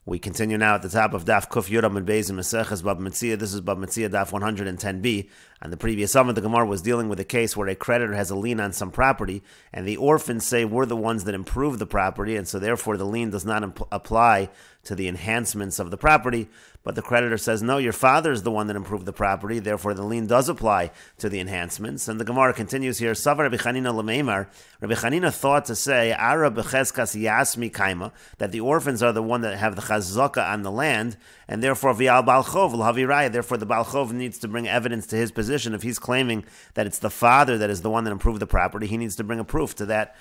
We continue now at the top of Daf Kuf Yud Amud Beis in Meseches Bava Metzia. This is Bava Metzia Daf 110b. On the previous summit, the Gemara was dealing with a case where a creditor has a lien on some property, and the orphans say we're the ones that improved the property, and so therefore the lien does not apply to the enhancements of the property. But the creditor says, no, your father is the one that improved the property, therefore the lien does apply to the enhancements. And the Gemara continues here, Savar Rabbi Chanina L'meimar, Rabbi Chanina thought to say, Ara b'cheskas yasmi kaima, that the orphans are the one that have the chazaka on the land, and therefore v'al Baal Chov l'havi raya, therefore the Baal Chov needs to bring evidence to his position. If he's claiming that it's the father that is the one that improved the property, he needs to bring a proof to that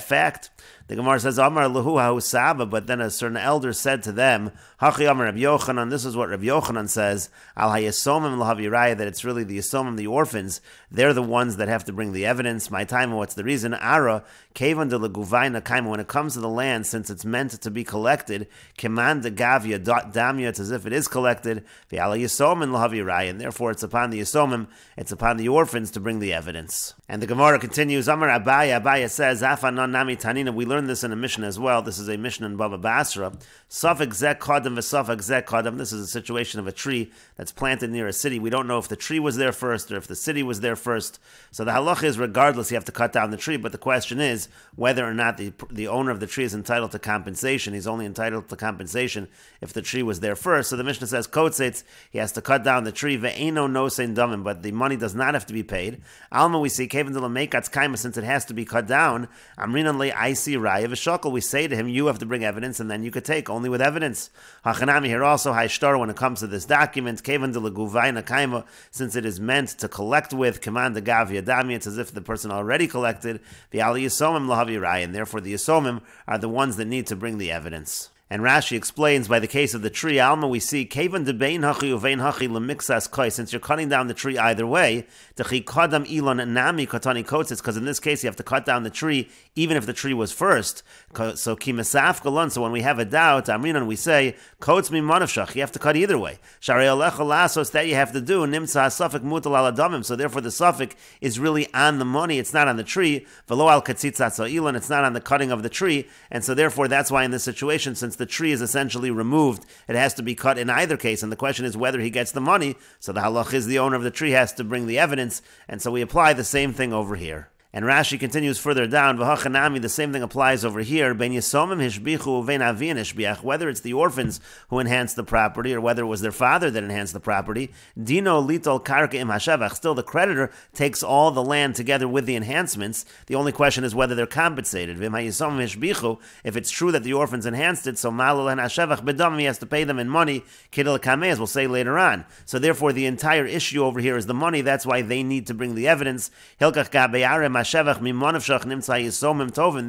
fact. The Gemara says, Amar Lahu Hahu Saba, but then a certain elder said to them, Hachi Amar Rabbi Yochanan, this is what Rabbi Yochanan says, Al HaYesomim l'havi raya, that it's really the Yesomim, the orphans, they're the ones that have to bring the evidence. My time, what's the reason? Ara, Kevan de Leguvayna Kaima, when it comes to the land, since it's meant to be collected, Keman de Gavia Damya, it's as if it is collected, V'al HaYesomim l'havi raya, and therefore it's upon the Yesomim, it's upon the orphans to bring the evidence. And the Gemara continues, Amar Abaya says, Afanon Nami Tanina, we learned this in a mission as well. This is a mission in Bava Basra. Safek Zek Kodem v'Safek Zek Kodem. This is a situation of a tree that's planted near a city. We don't know if the tree was there first or if the city was there first. So the halacha is regardless, you have to cut down the tree, but the question is whether or not the owner of the tree is entitled to compensation. He's only entitled to compensation if the tree was there first. So the Mishnah says, Kotzetz, he has to cut down the tree, ve'eno no sein damim, but the money does not have to be paid. Alma, we see, Kevin de la Meikatz Kaima, since it has to be cut down, Amrinan le Aisi Raya v'Shakal, we say to him, you have to bring evidence, and then you could take only with evidence. Hachanami here also, Haishtar, when it comes to this document, Kevin de la Guvayna Kaima, since it is meant to collect with, Command de Gavia Dami, it's as if the person already collected, the Ali Yisomim lahavi Raya, and therefore the Yisomim are the ones that need to bring the evidence. And Rashi explains by the case of the tree, Alma, we see, Kevan de bein hachi uvein hachi lemixas koi, since you're cutting down the tree either way, techi kadam ilon nami katani kotzitz, because in this case you have to cut down the tree even if the tree was first. So kimasaf galon, so when we have a doubt, Amrinan, we say, kotz mi manavshach, you have to cut either way. Sharei alecha lasos, that you have to do, nimtza safek mutal ala damim, so therefore the safek is really on the money, it's not on the tree, velo al katzitzat ilon, it's not on the cutting of the tree, and so therefore that's why in this situation, since the tree is essentially removed, it has to be cut in either case, and the question is whether he gets the money, so the halach is the owner of the tree has to bring the evidence, and so we apply the same thing over here. And Rashi continues further down, V'hachanami, the same thing applies over here, Ben Yisomim hishbichu uvein avin hishbiach, whether it's the orphans who enhanced the property, or whether it was their father that enhanced the property, Dino litol karka im hashevach, still the creditor takes all the land together with the enhancements. The only question is whether they're compensated. V'im ha'yisomim hishbichu, if it's true that the orphans enhanced it, so malul and hashevach bedam, he has to pay them in money, kidel kameh, as we'll say later on. So therefore the entire issue over here is the money, that's why they need to bring the evidence. Hilkach gabeyarim and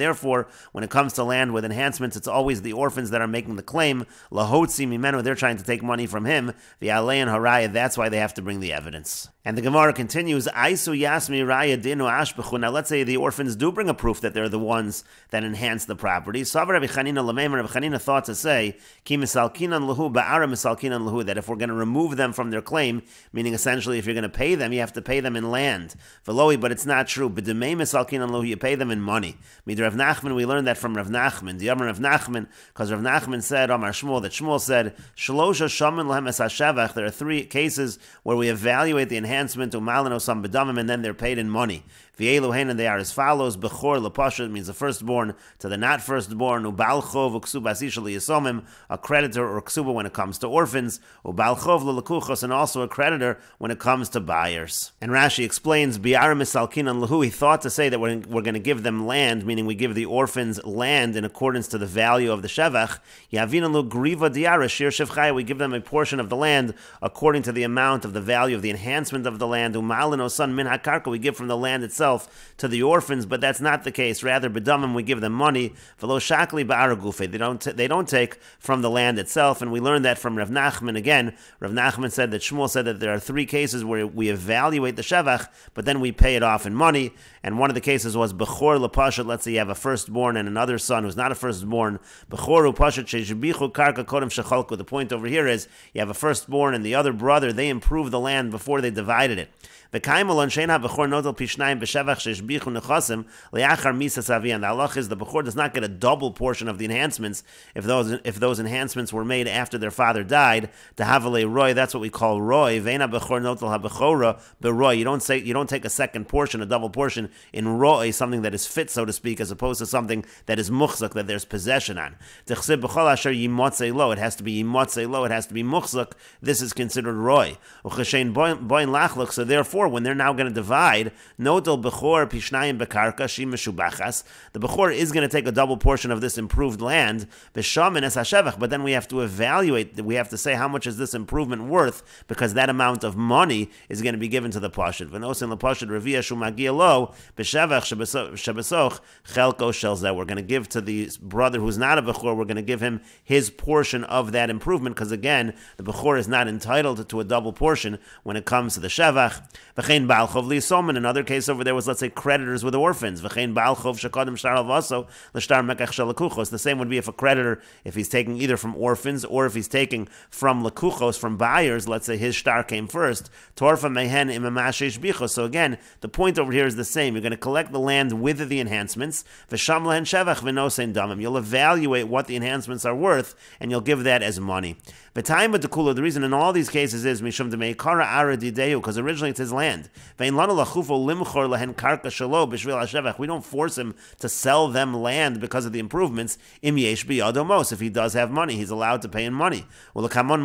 therefore, when it comes to land with enhancements, it's always the orphans that are making the claim. Lahotzi mimenu, they're trying to take money from him. The alei and haraya, that's why they have to bring the evidence. And the Gemara continues, Aisu yasmi raya dinu ashbechu. Now let's say the orphans do bring a proof that they're the ones that enhance the property. Savar Rabbi Chanina l'meimer, Rabbi Chanina thought to say, Ki misalkinan lahu ba'ara misalkinan lahu, that if we're going to remove them from their claim, meaning essentially if you're going to pay them, you have to pay them in land. Veloi, but it's not true. B'demei misalkinan lahu, you pay them in money. Midr Rav Nachman, we learned that from Rav Nachman. The Amar Rav Nachman, because Rav Nachman said, Amar Shmuel, that Shmuel said, Shalosha shaman lahem es hashavach, there are three cases where we evaluate the enhancement and then they're paid in money. And they are as follows: Bechor lepasha means the firstborn to the not firstborn. Ubal chov uksuba asishali yisomim, a creditor or ksuba when it comes to orphans. Ubal chov lelekuchos, and also a creditor when it comes to buyers. And Rashi explains bi'ara misalkinan lahu. He thought to say that we're going to give them land, meaning we give the orphans land in accordance to the value of the shevach. Yavinan lu griva diara shir shevchaya. We give them a portion of the land according to the amount of the value of the enhancement of the land. Umalin son min hakarka. We give from the land itself to the orphans, but that's not the case. Rather, bedamim, we give them money. V'lo shakli ba'ara gufe. They don't take from the land itself, and we learned that from Rav Nachman again. Rav Nachman said that Shmuel said that there are three cases where we evaluate the shevach, but then we pay it off in money. And one of the cases was bechor lepashat. Let's say you have a firstborn and another son who's not a firstborn. Bechor upashat sheshbichu karka kodem shechalku. The point over here is you have a firstborn and the other brother. They improved the land before they divided it. The kaimalon sheina bechor nodal pishnayim b'shevach. halacha is the bechor does not get a double portion of the enhancements if those enhancements were made after their father died. To havale roy, that's what we call roy. Veina bechor notel habechora beroy. You don't take a second portion, a double portion in roy, something that is fit, so to speak, as opposed to something that is muchzak, that there's possession on. It has to be yimotzei lo. It has to be muchzak. This is considered roy. So therefore, when they're now going to divide, notel bechor pishnayim bekarka shi meshubachas. The bechor is going to take a double portion of this improved land. But then we have to evaluate. We have to say how much is this improvement worth, because that amount of money is going to be given to the pashut. We're going to give to the brother who's not a bechor. We're going to give him his portion of that improvement, because again, the bechor is not entitled to a double portion when it comes to the shevach. In another case over there was, let's say, creditors with orphans. The same would be if a creditor, if he's taking either from orphans or if he's taking from lekuchos, from buyers, let's say his shtar came first. So again, the point over here is the same. You're going to collect the land with the enhancements. You'll evaluate what the enhancements are worth, and you'll give that as money. The reason in all these cases is because originally it's his land. We don't force him to sell them land because of the improvements. If he does have money, he's allowed to pay in money. We're going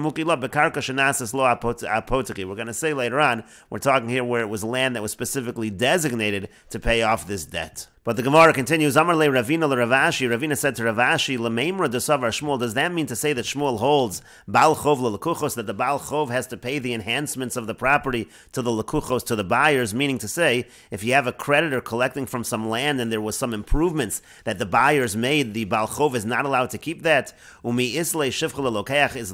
to say later on, we're talking here where it was land that was specifically designated to pay off this debt. But the Gemara continues, Amar le Ravina le Ravashi. Ravina said to Ravashi, Lemeimra desavar Shmuel. Does that mean to say that Shmuel holds Baal Chov lekuchos, that the Baal Chov has to pay the enhancements of the property to the lekuchos, to the buyers? Meaning to say, if you have a creditor collecting from some land and there was some improvements that the buyers made, the Baal Chov is not allowed to keep that. Umi isle shivcha lelokeach, is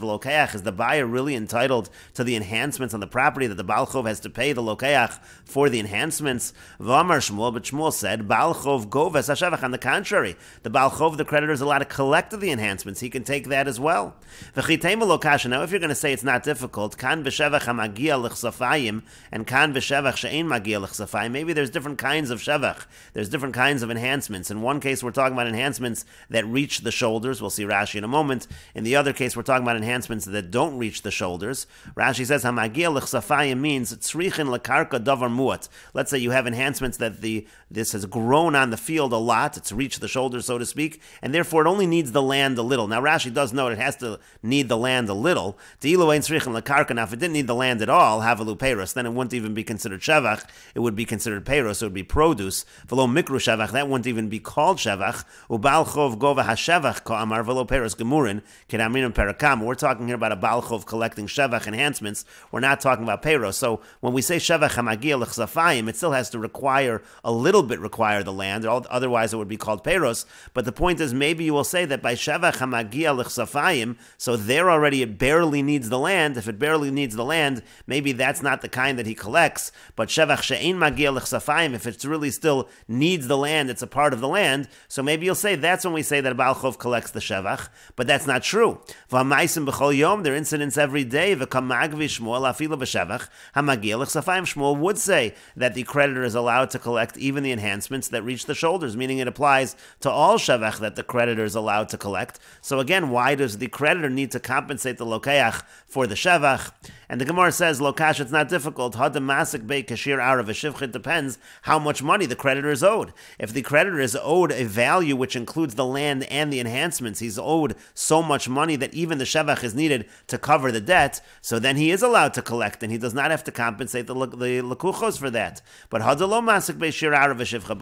the buyer really entitled to the enhancements on the property that the Baal Chov has to pay the lokeach for the enhancements? V'amar Shmuel, but Shmuel said, Baal Chov govas hashevach. On the contrary, the Baal Chov, the creditor, is allowed to collect the enhancements. He can take that as well. Now, if you're going to say it's not difficult, kan v'shevach hamagia l'chsafayim and kan v'shevach she'ein magia l'chsafayim. Maybe there's different kinds of shevach. There's different kinds of enhancements. In one case, we're talking about enhancements that reach the shoulders. We'll see Rashi in a moment. In the other case, we're talking about enhancements that don't reach the shoulders. Rashi says hamagia l'chsafayim means tzrichin lekarka davar muat. Let's say you have enhancements that this has grown on the field a lot, it's reached the shoulders, so to speak, and therefore it only needs the land a little. Now Rashi does note it has to need the land a little. Now if it didn't need the land at all, havalu peiros, then it wouldn't even be considered shevach, it would be considered peiros, it would be produce. Velo mikru shevach, that wouldn't even be called shevach. Ubal chov gova hashevach ka'amar velo peiros gemurin kedaminim perakam. We're talking here about a bal chov collecting shevach enhancements, we're not talking about peiros. So when we say shevach hamagia l'chsafayim, it still has to require a little bit the land, otherwise it would be called peiros. But the point is, maybe you will say that by shevach hamagia l'chsafayim, so there already it barely needs the land. If it barely needs the land, maybe that's not the kind that he collects. But shevach she'ein magia l'chsafayim, if it really still needs the land, it's a part of the land. So maybe you'll say that's when we say that a Baal Chov collects the shevach. But that's not true. V'hamaisim b'chol yom, there are incidents every day. V'kamagvi Shmuel afila b'shevach hamagia l'chsafayim. Shmuel would say that the creditor is allowed to collect even the enhancements that reach the shoulders, meaning it applies to all shevach that the creditor is allowed to collect. So again, why does the creditor need to compensate the lokeach for the shevach? And the Gemara says, Lokash, it's not difficult. It depends how much money the creditor is owed. If the creditor is owed a value which includes the land and the enhancements, he's owed so much money that even the shevach is needed to cover the debt, so then he is allowed to collect, and he does not have to compensate the lekuchos for that. But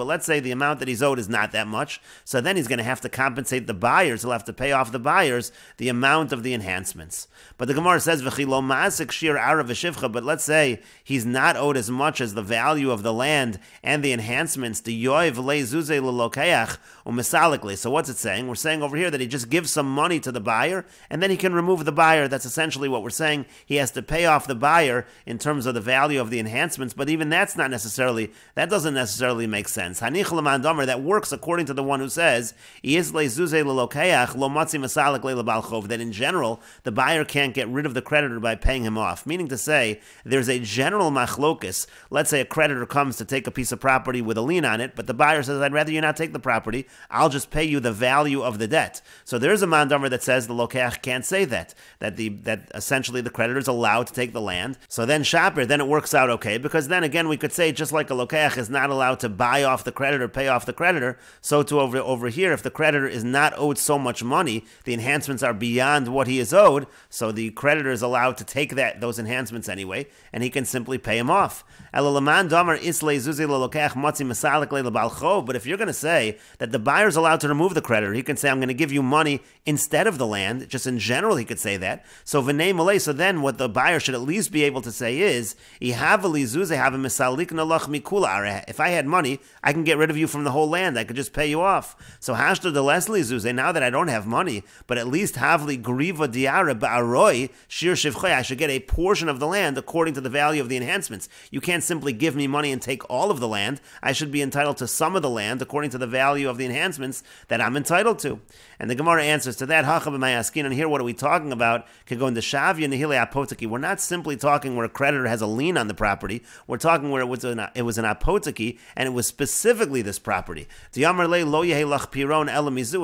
let's say the amount that he's owed is not that much, so then he's going to have to compensate the buyers. He'll have to pay off the buyers the amount of the enhancements. But the Gemara says, but let's say he's not owed as much as the value of the land and the enhancements. So what's it saying? We're saying over here that he just gives some money to the buyer, and then he can remove the buyer. That's essentially what we're saying. He has to pay off the buyer in terms of the value of the enhancements, but even that doesn't necessarily make sense. That works according to the one who says that in general, the buyer can't get rid of the creditor by paying him off. off. Meaning to say, there's a general machlokus. Let's say a creditor comes to take a piece of property with a lien on it, but the buyer says, I'd rather you not take the property. I'll just pay you the value of the debt. So there's a mandamer that says the lokeach can't say that essentially the creditor is allowed to take the land. So then shaper, then it works out okay, because then again we could say just like a lokeach is not allowed to buy off the creditor, pay off the creditor, so too over here, if the creditor is not owed so much money, the enhancements are beyond what he is owed, so the creditor is allowed to take those enhancements anyway, and he can simply pay him off. But if you're going to say that the buyer is allowed to remove the creditor, he can say, I'm going to give you money instead of the land. Just in general, he could say that. So then what the buyer should at least be able to say is, if I had money, I can get rid of you from the whole land. I could just pay you off. So now that I don't have money, but at least havli griva diara ba'aroi shir shivchoi, I should get a portion of the land according to the value of the enhancements. You can't simply give me money and take all of the land. I should be entitled to some of the land according to the value of the enhancements that I'm entitled to. And the Gemara answers to that, and here what are we talking about? Could go into Shavya Nihile Apoteki. We're not simply talking where a creditor has a lien on the property. We're talking where it was an apoteki, and it was specifically this property.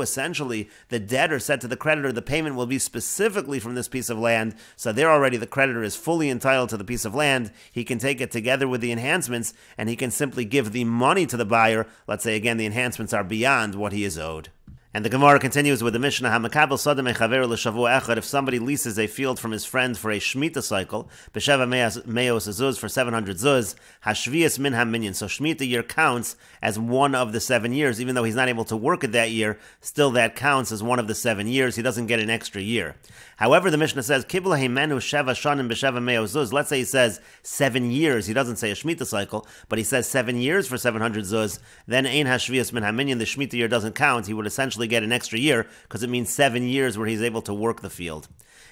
Essentially, the debtor said to the creditor, the payment will be specifically from this piece of land. So there already the creditor is fully entitled to the piece of land. He can take it together with the enhancements, and he can simply give the money to the buyer. Let's say again the enhancements are beyond what he is owed. And the Gemara continues with the Mishnah, if somebody leases a field from his friend for a Shemitah cycle, b'sheva meos zuz, for 700 zuz, hashvias min haminyan. So Shemitah year counts as one of the 7 years. Even though he's not able to work it that year, still that counts as one of the 7 years. He doesn't get an extra year. However, the Mishnah says, kibla heimenu sheva shanim b'sheva meos zuz. Let's say he says 7 years. He doesn't say a Shemitah cycle, but he says 7 years for 700 zuz. Then ein hashvias min haminyan. The Shemitah year doesn't count. He would essentially get an extra year because it means 7 years where he's able to work the field.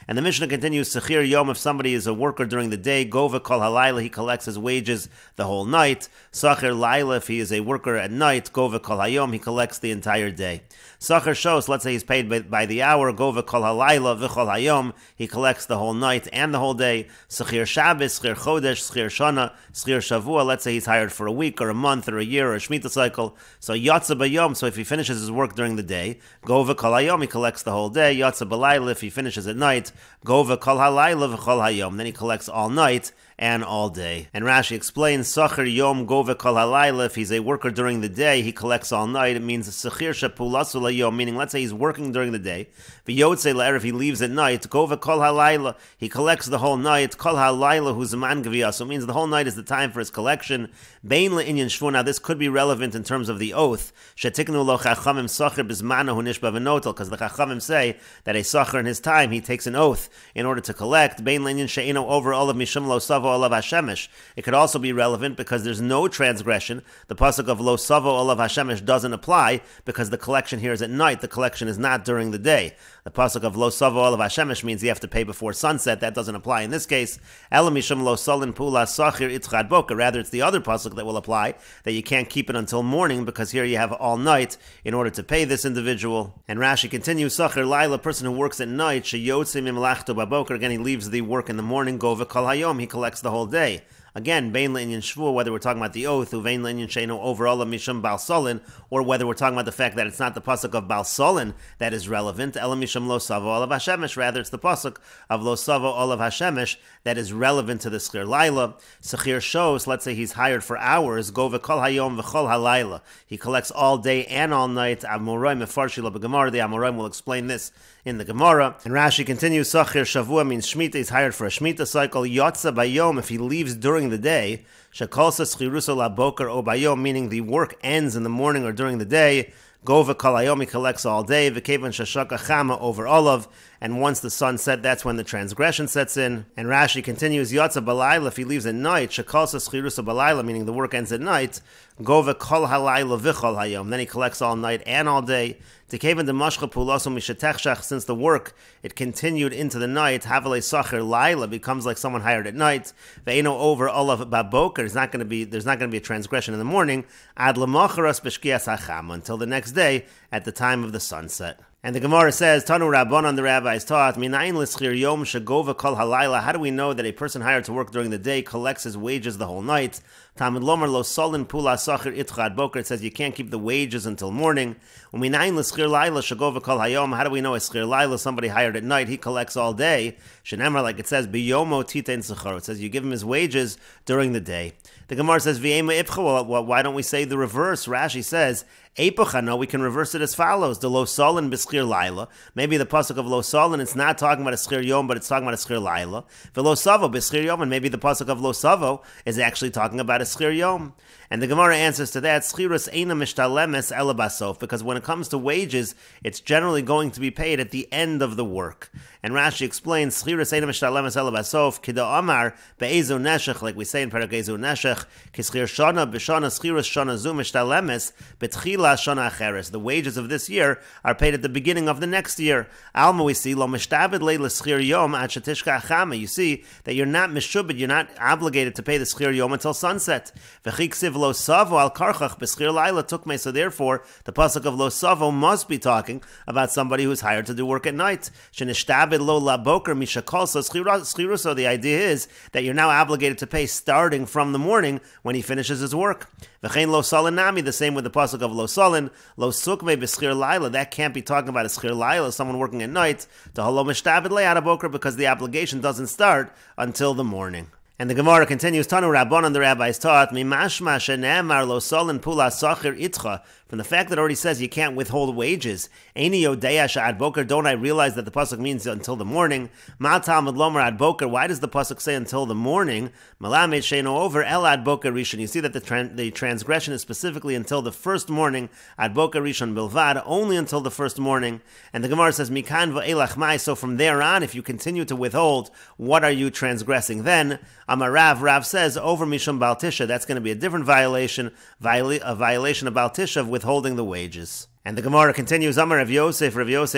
And the Mishnah continues, Sechir Yom, if somebody is a worker during the day, Gova Kol Halayla, he collects his wages the whole night. Sachir Laila, if he is a worker at night, Gova Kol Hayom, he collects the entire day. Sachir Shos, let's say he's paid by the hour, Gova Kol Halayla, V'chol Hayom, he collects the whole night and the whole day. Sechir Shabbos, Sechir Chodesh, Sechir Shana, Sechir Shavua, let's say he's hired for a week or a month or a year or a Shemitah cycle. So Yotza Bayom, so if he finishes his work during the day, Gova Kol Hayom, he collects the whole day. Yotza Balayla, if he finishes at night, Gova Kol Halayla V'chol Hayom, then he collects all night and all day. And Rashi explains, Sachir Yom Gova Kol Halayla, if he's a worker during the day, he collects all night. It means Sechir Shapulasu Layom, meaning let's say he's working during the day. V'yotze La'er, if he leaves at night, Gova Kol Halayla, he collects the whole night. Kol Halayla Hu Zaman Gaviyah, so it means the whole night is the time for his collection. Bein Le'inyan Shvu, now this could be relevant in terms of the oath. Shetiknu Lo Chachamim Sachir Bizmana Hu Nishba V'notel, because the Chachamim say that a Sachir in his time, he takes an oath in order to collect. Bein Le'inyan She'ino over all of Mishum Lo Savo Olav Hashemesh. It could also be relevant because there's no transgression. The pasuk of Lo Savo Olav Hashemesh doesn't apply because the collection here is at night. The collection is not during the day. The pasuk of Lo Savo Olav Hashemesh means you have to pay before sunset. That doesn't apply in this case. Ela Mishum Lo Solin Pula Sachir Itzchad Boker. Rather, it's the other pasuk that will apply, that you can't keep it until morning because here you have all night in order to pay this individual. And Rashi continues, Sachir Laila, person who works at night, Sheyotze Mimlachto Baboker. Again, he leaves the work in the morning. Gova Kol Hayom, he collects the whole day. Again, Bein Le'inyan Shvu, whether we're talking about the oath, Uvein Le'inyan Sheino overall of Mishum Bal Solin, or whether we're talking about the fact that it's not the pasuk of Bal Solin that is relevant, Ela Mishum Lo Savo Olav Hashemesh, rather it's the pasuk of Lo Savo Olav Hashemesh that is relevant to the Sechir Laila. Sechir Shos, let's say he's hired for hours, Gova Kol Hayom V'chol Halayla, he collects all day and all night. Amoraim Mefarshi Lo B'Gemara, the Amoraim will explain this in the Gemara. And Rashi continues, Sachir Shavua means Shemitah, he's hired for a Shemitah cycle. Yotza Bayom, if he leaves during the day, Shekolsa Schiruso La Boker O Bayom, meaning the work ends in the morning or during the day. Gova Kol Hayom, he collects all day. V'kevan Shashaka Chama over Olav, and once the sun set, that's when the transgression sets in. And Rashi continues, Yotza Balayla, if he leaves at night, Shekolsa Schiruso Balayla, meaning the work ends at night. Gova Kol Halayla V'chol Hayom, then he collects all night and all day. Since the work, it continued into the night, Havale Sachir Laila becomes like someone hired at night. Ve'eno over Olav Baboker, there's not going to be a transgression in the morning. Ad L'macharas B'shkias Hacham, until the next day at the time of the sunset. And the Gemara says, Tanu Rabbanon, the rabbis taught, Minayin l'schir yom shegova kol halayla. How do we know that a person hired to work during the day collects his wages the whole night? Talmud lomar lo solin pula sachir itcha ad boker. It says you can't keep the wages until morning. Minayin l'schir layla shegova kol hayom. How do we know a schir layla, somebody hired at night, he collects all day? Shenemar, like it says, biyomo titein sechar. It says you give him his wages during the day. The Gemara says, V'ema ipcha. Well, why don't we say the reverse? Rashi says, Eipocha, no, we can reverse it as follows. The lo solin b'schir laila. Maybe the pasuk of lo solin, it's not talking about a schir yom, but it's talking about a schir laila. V'lo savo b'schir yom, and maybe the pasuk of lo savo is actually talking about a schir yom. And the Gemara answers to that, schirus eina mishtalemes ela basof, because when it comes to wages, it's generally going to be paid at the end of the work. And Rashi explains, schirus eina mishtalemes ela basof, kida amar be'ezu neshech, like we say in Perek Ezu Neshech, kischir shana b'shana schirus shana zu mishtalemes betchila shana acheres. The wages of this year are paid at the beginning of the next year. Alma, we see, lo mishtabed le l'schir yom ad shetishka achama. You see that you're not mishubed, you're not obligated to pay the schir yom until sunset. V'chiksiv lo savo al karchach b'schir laila tukme. So therefore, the pasuk of lo savo must be talking about somebody who's hired to do work at night. Shenishtabed lo la boker mishakol. So schiru. So the idea is that you're now obligated to pay starting from the morning when he finishes his work. V'chein lo salin nami. The same with the pasuk of lo salin lo sukme b'schir laila. That can't be talking about a schir laila, someone working at night. To halo mishtabed le ad boker, because the obligation doesn't start until the morning. And the Gemara continues, Tanu Rabbanon, the rabbis taught, Mimashma shenemar lo solin pula sachir itcha. From the fact that it already says you can't withhold wages, Eini yodeya sha'ad boker, don't I realize that the pasuk means until the morning? Ma Talmud lomar ad boker, why does the pasuk say until the morning? Malamed sheino over el ad boker rishon. You see that the transgression is specifically until the first morning, ad boker rishon bilvad, only until the first morning. And the Gemara says, Mikan va'elach mai, so from there on, if you continue to withhold, what are you transgressing then? Rav says, over Mishum Baal Tisha, that's going to be a different violation, a violation of Baal Tisha, of withholding the wages. And the Gemara continues, Amar Rav Yosef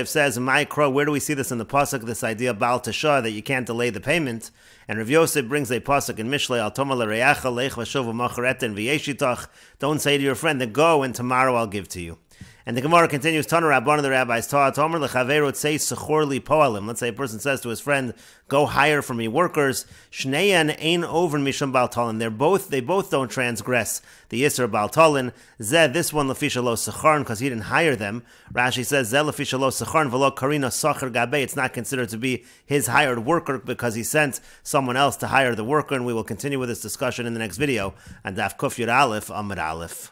says, Ma'ikro, where do we see this in the pasuk, this idea of Baal Tisha, that you can't delay the payment? And Rav Yosef brings a pasuk in Mishlei, Al Toma l'reyacha, leich v'shuv v'machareten v'yeshitach, don't say to your friend that go and tomorrow I'll give to you. And the Gemara continues, Tanu Rabbanon, the rabbis taught, Omer lechaverot say sechor li poalim. Let's say a person says to his friend, go hire for me workers. Shneyan ein over mishum Baal Talin. They both don't transgress the Yisr Baal Talin. Zeh, this one lefisha lo secharn, because he didn't hire them. Rashi says, Zeh lefisha lo secharn v'lo karina sacher gabe. It's not considered to be his hired worker because he sent someone else to hire the worker. And we will continue with this discussion in the next video on Daf Kuf Yud Aleph Amud Aleph.